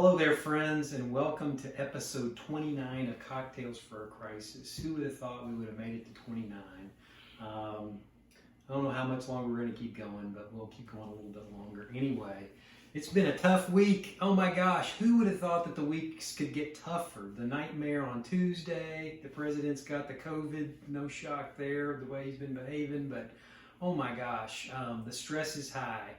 Hello there, friends, and welcome to episode 29 of Cocktails for a Crisis. Who would have thought we would have made it to 29? I don't know how much longer we're going to keep going, but we'll keep going a little bit longer. Anyway, it's been a tough week. Oh my gosh, who would have thought that the weeks could get tougher? The nightmare on Tuesday, the president's got the COVID, no shock there, the way he's been behaving, but oh my gosh, the stress is high.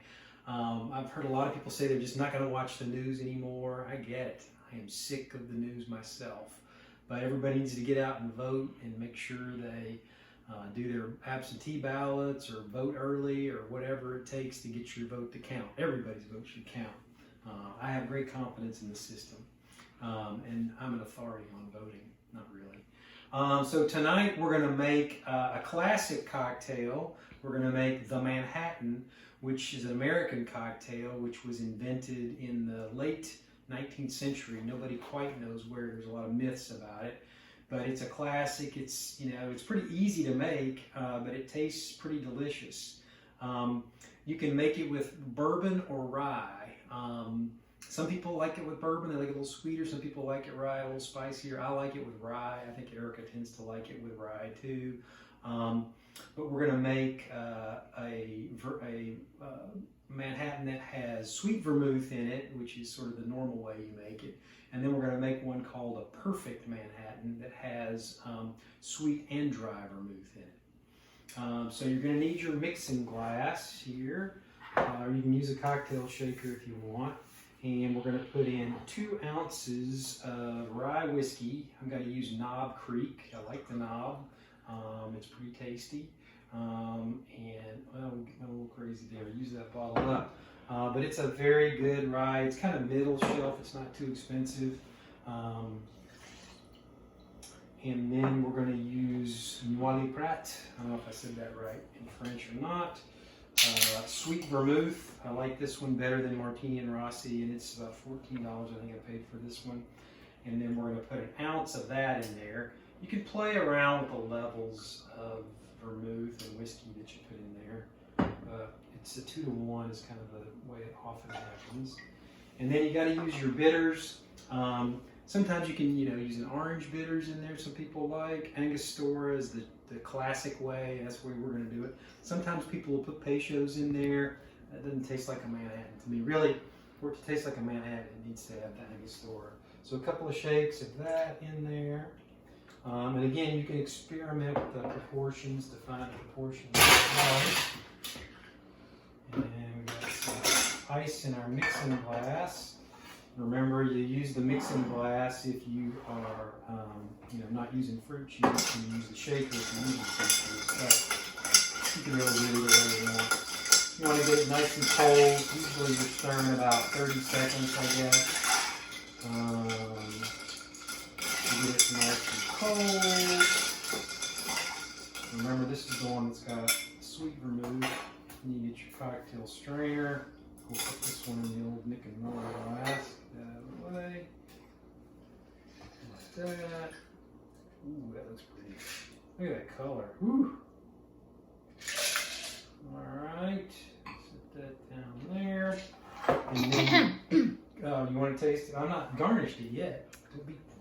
I've heard a lot of people say they're just not going to watch the news anymore. I get it. I am sick of the news myself. But everybody needs to get out and vote and make sure they do their absentee ballots or vote early or whatever it takes to get your vote to count. Everybody's vote should count. I have great confidence in the system. And I'm an authority on voting. Not really. So tonight we're going to make a classic cocktail. We're going to make the Manhattan, which is an American cocktail which was invented in the late 19th century. Nobody quite knows where. There's a lot of myths about it, but it's a classic. It's, you know, it's pretty easy to make, but it tastes pretty delicious. You can make it with bourbon or rye. Some people like it with bourbon. They like it a little sweeter. Some people like it rye, a little spicier. I like it with rye. I think Erica tends to like it with rye too. But we're going to make a Manhattan that has sweet vermouth in it, which is sort of the normal way you make it. And then we're going to make one called a perfect Manhattan that has sweet and dry vermouth in it. So you're going to need your mixing glass here. Or you can use a cocktail shaker if you want. And we're going to put in 2 ounces of rye whiskey. I'm going to use Knob Creek. I like the Knob. It's pretty tasty, and well, we went a little crazy there. Use that bottle up, but it's a very good rye. It's kind of middle shelf. It's not too expensive. And then we're going to use Noilly Prat. I don't know if I said that right in French or not. Sweet vermouth. I like this one better than Martini and Rossi, and it's about $14. I think I paid for this one. And then we're going to put an ounce of that in there. You can play around with the levels of vermouth and whiskey that you put in there. It's a 2 to 1 is kind of the way it often happens. And then you got to use your bitters. Sometimes you can, use an orange bitters in there. Some people like Angostura is the classic way. That's the way we're going to do it. Sometimes people will put Peychaud's in there. That doesn't taste like a Manhattan to me. Really, for it to taste like a Manhattan, it needs to have the Angostura. So a couple of shakes of that in there. And again, you can experiment with the proportions to find the proportions right. And we got some ice in our mixing glass. Remember, you use the mixing glass if you are, not using fruit juice. You use the shaker if you're using fruit juice. But you can really do it the way you want. You want to get it nice and cold. Usually you're stirring about 30 seconds, I guess. Get it nice and cold. Remember, this is the one that's got sweet vermouth. And you get your cocktail strainer. We'll put this one in the old Nick and Miller glass. Get that out of the way. Like that. Ooh, that looks pretty. Look at that color. Woo! Alright. Set that down there. And then you want to taste it? I'm not garnished it yet.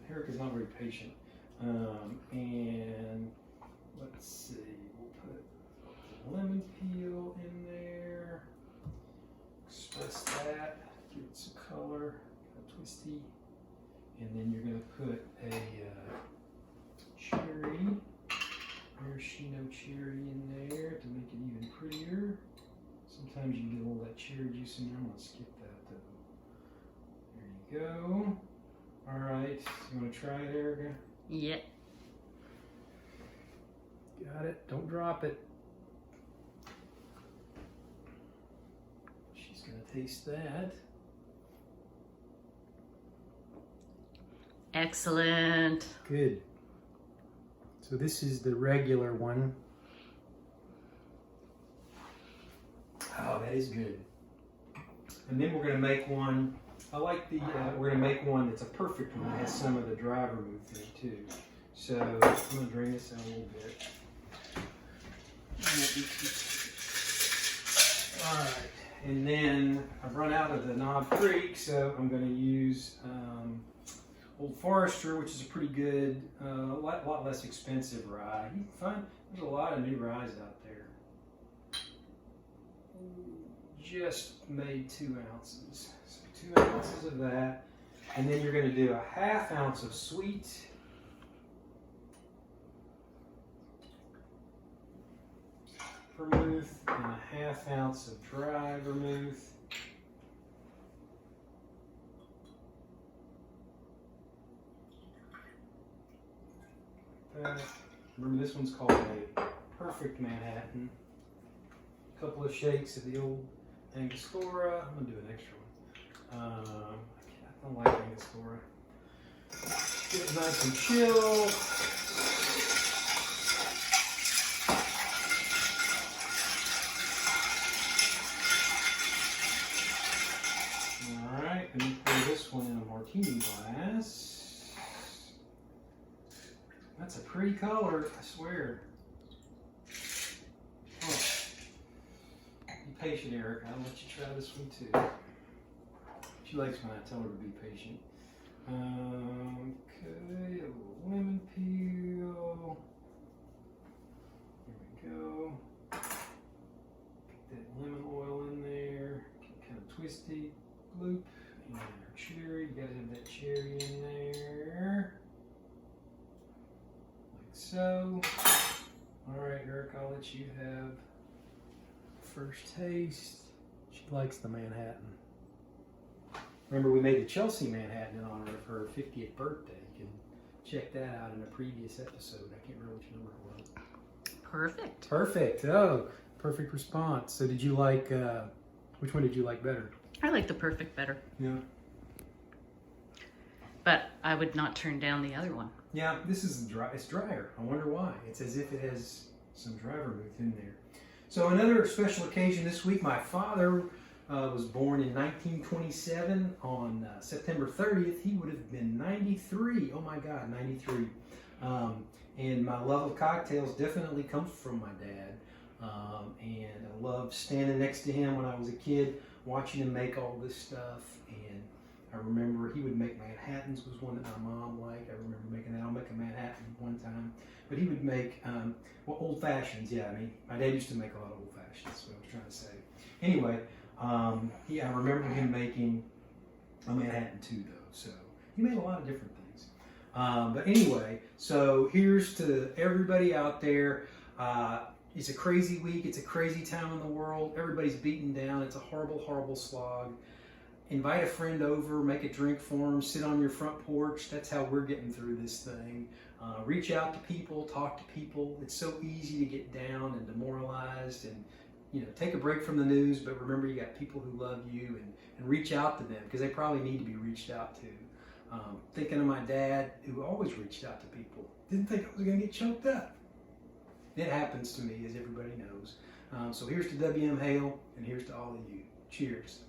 Erica's not very patient. And let's see, we'll put the lemon peel in there. Express that, give it some color, kind of twisty. And then you're going to put a cherry, maraschino cherry in there to make it even prettier. Sometimes you can get all that cherry juice in there. I'm going to skip that though. There you go. All right, you want to try it, Erica? Yeah. Got it. Don't drop it. She's going to taste that. Excellent. Good. So this is the regular one. Oh, that is good. And then we're going to make one. I like the, we're going to make one that's a perfect one. It has some of the dry vermouth in it too. So I'm going to drain this out a little bit. Alright, And then I've run out of the Knob Creek, so I'm going to use Old Forester, which is a pretty good, lot less expensive rye. You can find there's a lot of new ryes out there. Just made 2 ounces. So 2 ounces of that. And then you're going to do a 1/2 ounce of sweet. Vermouth and a 1/2 ounce of dry vermouth. Remember, this one's called a Perfect Manhattan. A couple of shakes of the old Angostura. I'm gonna do an extra one. I don't like Angostura. Get it nice and chill. Alright, and then pour this one in a martini glass. That's a pretty color, I swear. Oh. Be patient, Eric. I'll let you try this one too. She likes when I tell her to be patient. Okay, a little lemon peel. Here we go. Get that lemon oil in there. Kind of twisty. Bloop. And our cherry. You gotta have that cherry in there. Like so. Alright, Eric, I'll let you have first taste. She likes the Manhattan. Remember, we made the Chelsea Manhattan in honor of her 50th birthday. You can check that out in a previous episode. I can't remember which number it was. Perfect. Perfect. Oh, perfect response. So did you like, which one did you like better? I like the Perfect better. Yeah. But I would not turn down the other one. Yeah, this is dry. It's drier. I wonder why. It's as if it has some dry vermouth in there. So another special occasion this week. My father was born in 1927 on September 30th. He would have been 93. Oh my God, 93. And my love of cocktails definitely comes from my dad. And I loved standing next to him when I was a kid, watching him make all this stuff. And I remember he would make Manhattans, was one that my mom liked. I remember making that. I'll make a Manhattan one time. But he would make, well, old fashions. Yeah, I mean, my dad used to make a lot of old fashions. That's what I was trying to say. Anyway, I remember him making a Manhattan too, though. So he made a lot of different things. But anyway, so here's to everybody out there. It's a crazy week. It's a crazy time in the world. Everybody's beaten down. It's a horrible, horrible slog. Invite a friend over, make a drink for them, sit on your front porch. That's how we're getting through this thing. Reach out to people, talk to people. It's so easy to get down and demoralized and, you know, take a break from the news, but remember you got people who love you and reach out to them because they probably need to be reached out to. Thinking of my dad who always reached out to people. Didn't think I was going to get choked up. It happens to me, as everybody knows. So here's to WM Hale, and here's to all of you. Cheers.